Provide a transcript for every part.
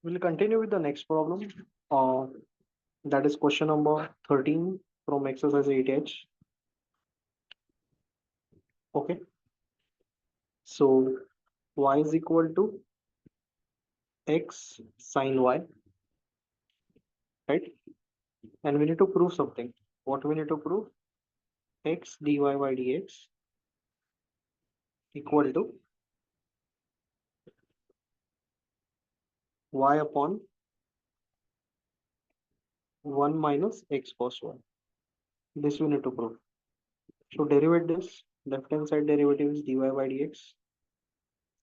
We'll continue with the next problem. Uh, that is question number 13 from exercise 8H. Okay. So y is equal to x sine y, right? And we need to prove something. What we need to prove? X dy by dx equal to y upon 1 minus x cos y. This we need to prove. So derivate this. Left hand side derivative is dy by dx.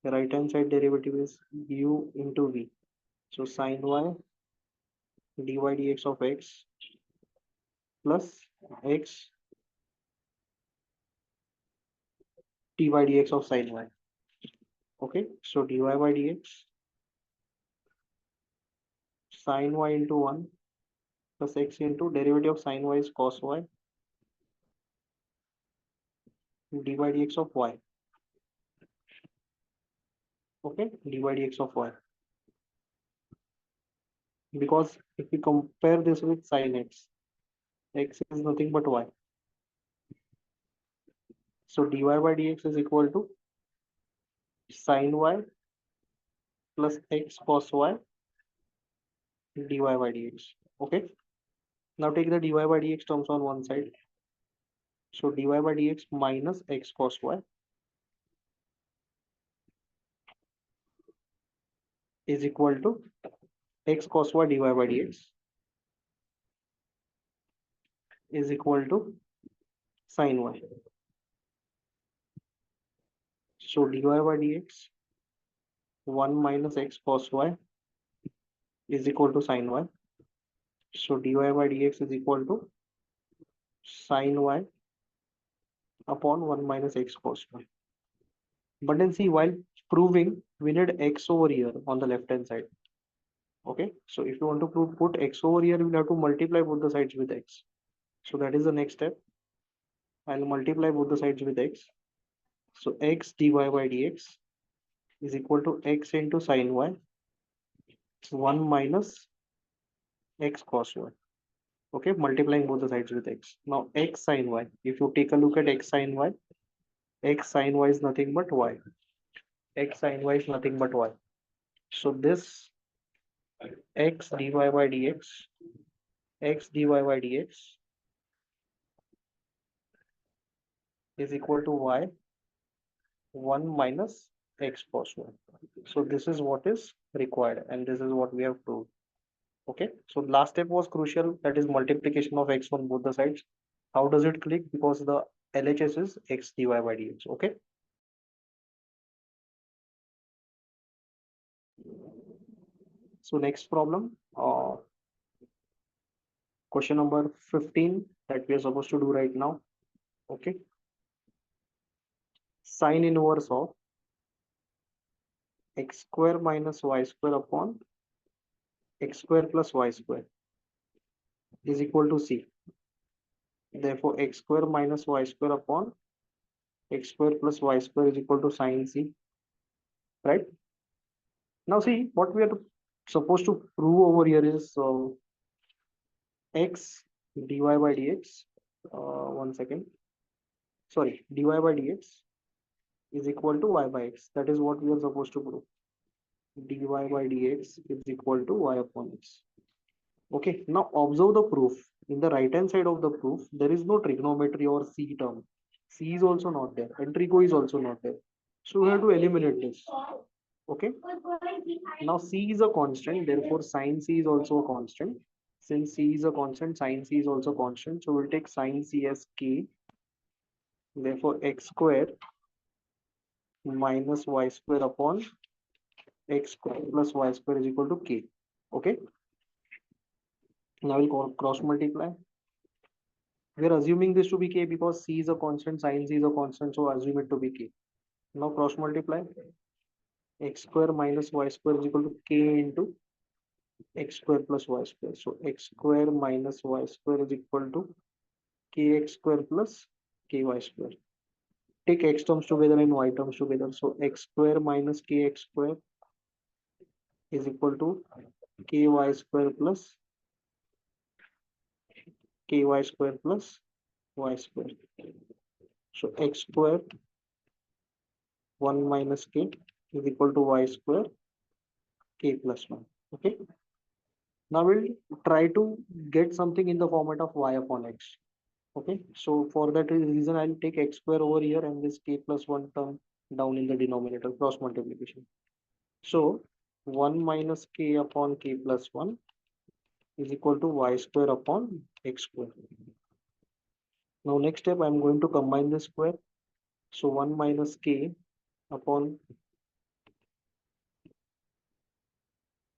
The right hand side derivative is u into v. So sine y dy dx of x plus x dy dx of sine y. Okay, so dy by dx sine y into 1 plus x into derivative of sine y is cos y dy dx of y. Okay, dy dx of y. Because if we compare this with sine x, x is nothing but y. So dy by dx is equal to sine y plus x cos y dy by dx. Okay, now take the dy by dx terms on one side. So dy by dx minus x cos y is equal to x cos y dy by dx is equal to sine y. So dy by dx 1 minus x cos y is equal to sine y. So dy by dx is equal to sine y upon 1 minus x cos y. But then see, while proving, we need x over here on the left hand side. Okay, so if you want to prove, put x over here, we'll have to multiply both the sides with x. So that is the next step. I'll multiply both the sides with x. So x dy by dx is equal to x into sine y 1 minus x cos y. Okay, multiplying both the sides with x. Now x sine y, if you take a look at x sine y, x sine y is nothing but y. X sine y is nothing but y. So this x dy by dx, x dy by dx is equal to y 1 minus x cos y. So this is what is required and this is what we have proved. Okay, so last step was crucial, that is multiplication of x on both the sides. How does it click? Because the LHS is x dy by dx. Okay. So next problem, question number 15 that we are supposed to do right now. Okay. Sine inverse of x square minus y square upon x square plus y square is equal to c. Therefore, x square minus y square upon x square plus y square is equal to sine c. Right? Now see, what we are supposed to prove over here is x dy by dx. One second. Sorry, dy by dx is equal to y by x. That is what we are supposed to prove. Dy by dx is equal to y upon x. Okay, now observe the proof. In the right hand side of the proof, there is no trigonometry or c term. C is also not there, and trigo is also not there. So we have to eliminate this. Okay. Now c is a constant, therefore sine c is also a constant. Since c is a constant, sine c is also constant. So we'll take sine c as k. Therefore x square minus y square upon x square plus y square is equal to k. Okay. Now we'll cross multiply. We are assuming this to be k because c is a constant, sine c is a constant, so assume it to be k. Now cross multiply. X square minus y square is equal to k into x square plus y square. So x square minus y square is equal to kx square plus ky square. Take x terms together and y terms together. So x square minus kx square is equal to ky square plus ky square plus y square. So x square 1 minus k is equal to y square k plus 1. Okay. Now we'll try to get something in the format of y upon x. Okay. So for that reason, I'll take x square over here and this k plus 1 term down in the denominator, cross multiplication. So 1 minus k upon k plus 1 is equal to y square upon x square. Now next step, I'm going to combine the square. So 1 minus k upon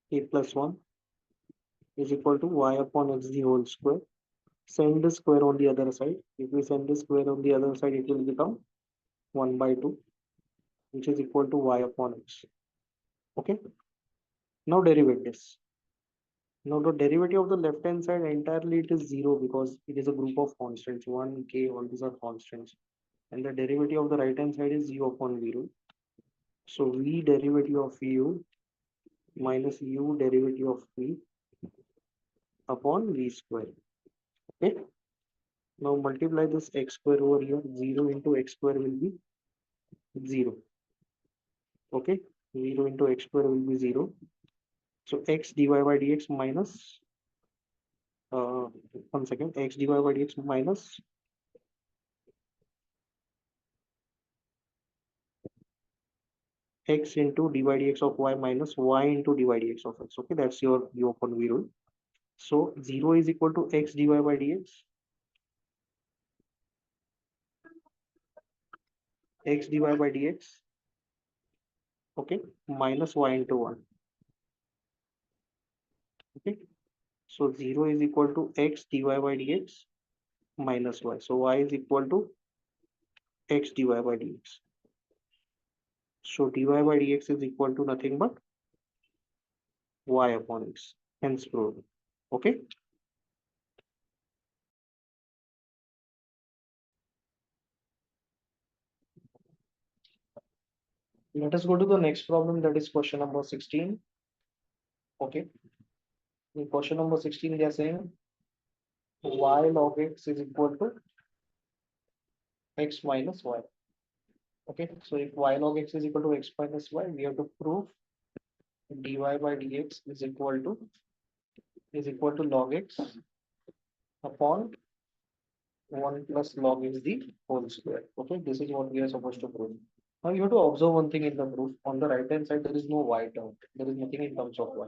k plus 1 is equal to y upon x the whole square. Send the square on the other side. If we send the square on the other side, it will become 1 by 2, which is equal to y upon x. Okay. Now derivate this. Now the derivative of the left hand side entirely it is 0 because it is a group of constants. 1, k, all these are constants. And the derivative of the right hand side is u upon v. So v derivative of u minus u derivative of v upon v square. Okay. Now multiply this x square over here. 0 into x square will be 0. Okay. 0 into x square will be 0. So x dy by dx minus, uh, 1 second, x dy by dx minus x into dy dx of y minus y into dy dx of x. Okay. That's your u upon v rule. So 0 is equal to x dy by dx, x dy by dx, okay, minus y into 1. Okay. So 0 is equal to x dy by dx minus y. So y is equal to x dy by dx. So dy by dx is equal to nothing but y upon x. Hence proved. Okay. Let us go to the next problem, that is question number 16. Okay. In question number 16, they are saying y log x is equal to x minus y. Okay. So if y log x is equal to x minus y, we have to prove dy by dx is equal to log x upon 1 plus log x the whole square. Okay. This is what we are supposed to prove. Now you have to observe one thing in the proof. On the right hand side, there is no y term. There is nothing in terms of y.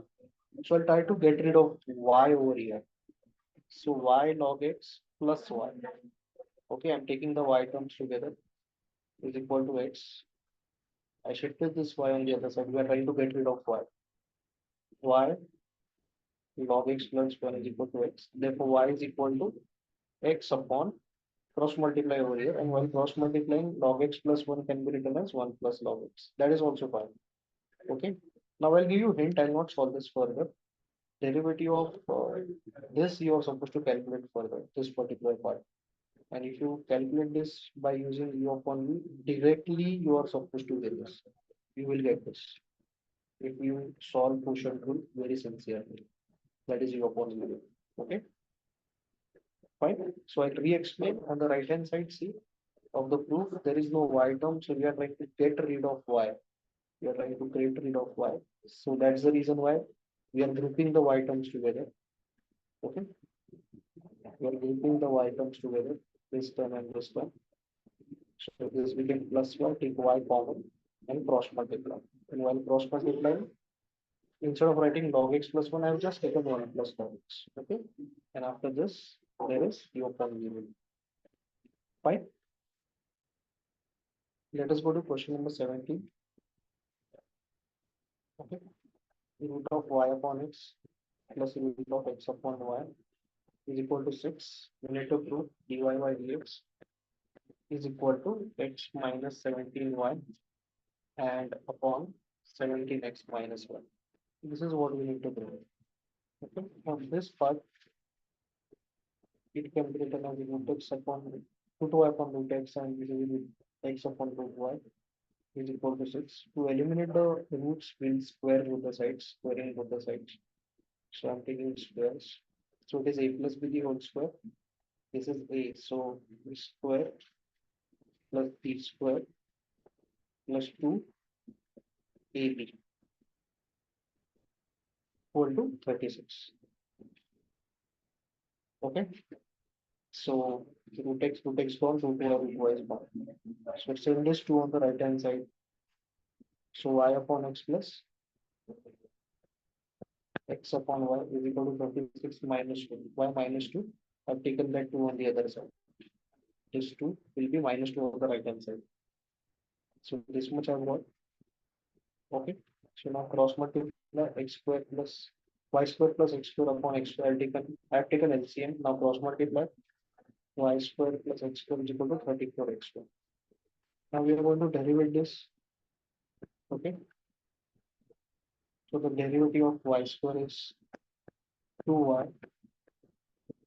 So I'll try to get rid of y over here. So y log x plus y. Okay, I'm taking the y terms together is equal to x. I shifted this y on the other side. We are trying to get rid of y. Y log x plus 1 is equal to x. Therefore, y is equal to x upon cross multiply over here. And while cross multiplying, log x plus 1 can be written as 1 plus log x. That is also fine. Okay. Now I'll give you a hint. I'll not solve this further. Derivative of this you are supposed to calculate further, this particular part. And if you calculate this by using u upon v, directly you are supposed to get this. You will get this. If you solve quotient rule very sincerely. That is u upon v. Okay. Fine. So I'll re-explain on the right hand side, see of the proof, there is no y term. So we are trying to get rid of y. We are trying to get rid of y. So that's the reason why we are grouping the y terms together. Okay. We are grouping the y terms together, this term and this term. So this became plus 1, take y common and cross multiply. And while cross multiplying, instead of writing log x plus 1, I have just taken 1 plus log x. Okay. And after this, there is u upon v. Fine. Let us go to question number 17. Okay. Root of y upon x plus root of x upon y is equal to 6. We need to prove dy by dx is equal to x minus 17y and upon 17x minus 1. This is what we need to prove. Okay. From this part, it can be written as root x upon root y upon root x, and this is x upon root y is equal to 6. To eliminate the roots, we'll square both the sides, squaring both the sides. So I'm taking squares. So it is a plus b the whole square. This is a. So b square plus b square plus 2ab equal to 36. Okay. So root x gone, root y is gone. So send this 2 on the right hand side. So y upon x plus x upon y is equal to 36 minus 2. Y minus 2. I've taken that 2 on the other side. This 2 will be minus 2 on the right hand side. So this much I've got. Okay. So now cross multiply x square plus y square plus x square upon x square. I've taken LCM. Now cross multiply y square plus x square is equal to 34 x square. Now we are going to derive this. Okay. So the derivative of y square is 2y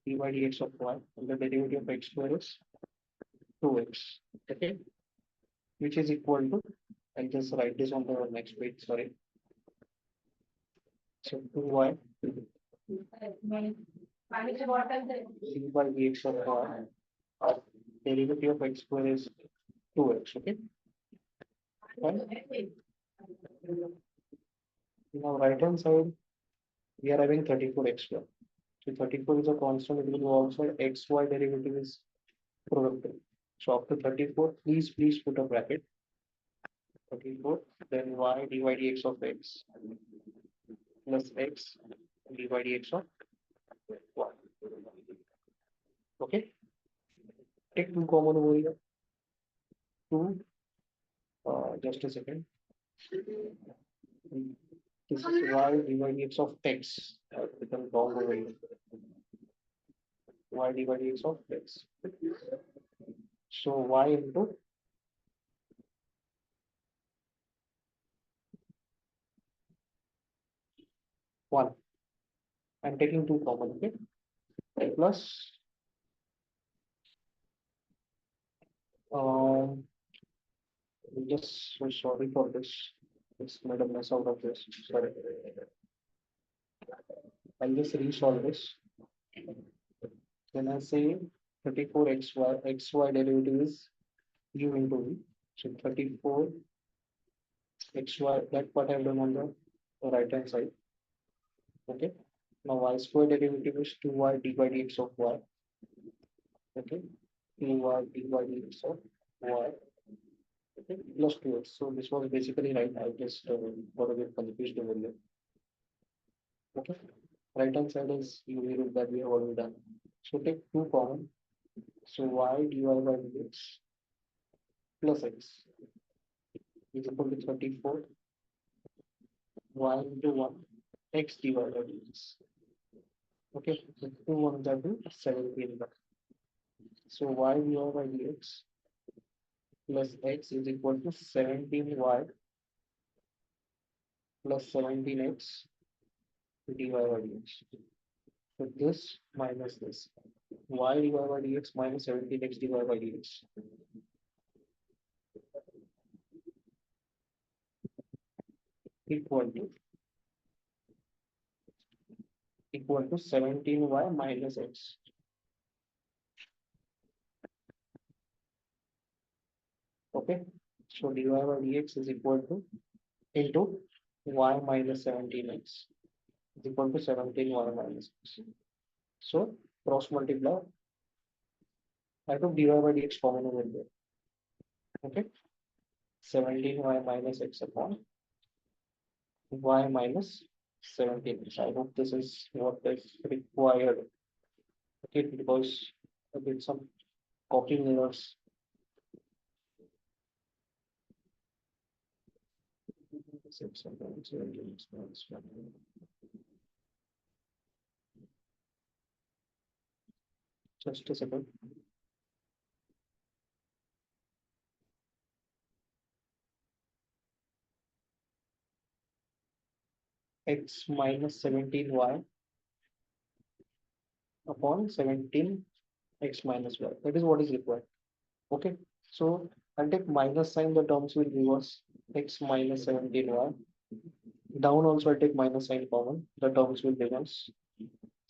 dy dx of y, and the derivative of x square is 2x. Okay. Which is equal to, I'll just write this on the next page. Sorry. So 2y dy dx of y. Our derivative of x square is 2x. Okay. Fine. Now right hand side we are having 34x square. So 34 is a constant, it will go outside. XY derivative is productive. So after 34, please put a bracket. 34, then y dy dx of x plus x dy dx of y. Okay. Take two common over here. 2, just a second. This is y dy dx of x. Become wrong over here. Y dy dx of x. So y into 1. I'm taking 2 common, okay? Plus just so sorry for this. It's made a mess out of this. Sorry. I'll just resolve this. When I say 34xy derivative is u into v. So 34xy, that what I've done on the right hand side. Okay. Now y square derivative is 2y dy dx of y. Okay. 2y dy dx of y. Okay. Plus 2x. So this was basically right. I just got a bit confused over here. Okay. Right hand side is UV root that we have already done. So take 2 common. So y dy by dx plus x is equal to 34 y into 1 x dy by dx. Okay, so 2 1 that is 17. So y dy by dx plus x is equal to 17y plus 17x dy by dx. So this minus this y dy by dx minus 17x dy by dx equal to 17y minus x. Okay, so dy by dx is equal to into y minus 17x is equal to 17y minus x. So cross multiply. I took dy by dx common over there. Okay, 17y minus x upon y minus 17x. I hope this is what is required. Okay, because I did some copying errors. Just a second. X minus 17y upon 17x minus y. That is what is required. Okay. So I'll take minus sign, the terms will reverse. X minus 17y. Down also I'll take minus sign common, the terms will reverse.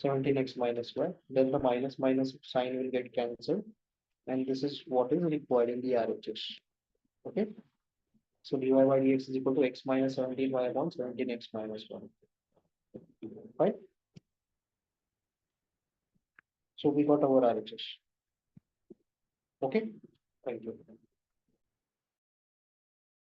17x minus y. Then the minus minus sign will get cancelled. And this is what is required in the RHS. Okay. So dy by dx is equal to x minus 17y upon 17x minus 1. Right? So we got our RHS. Okay. Thank you.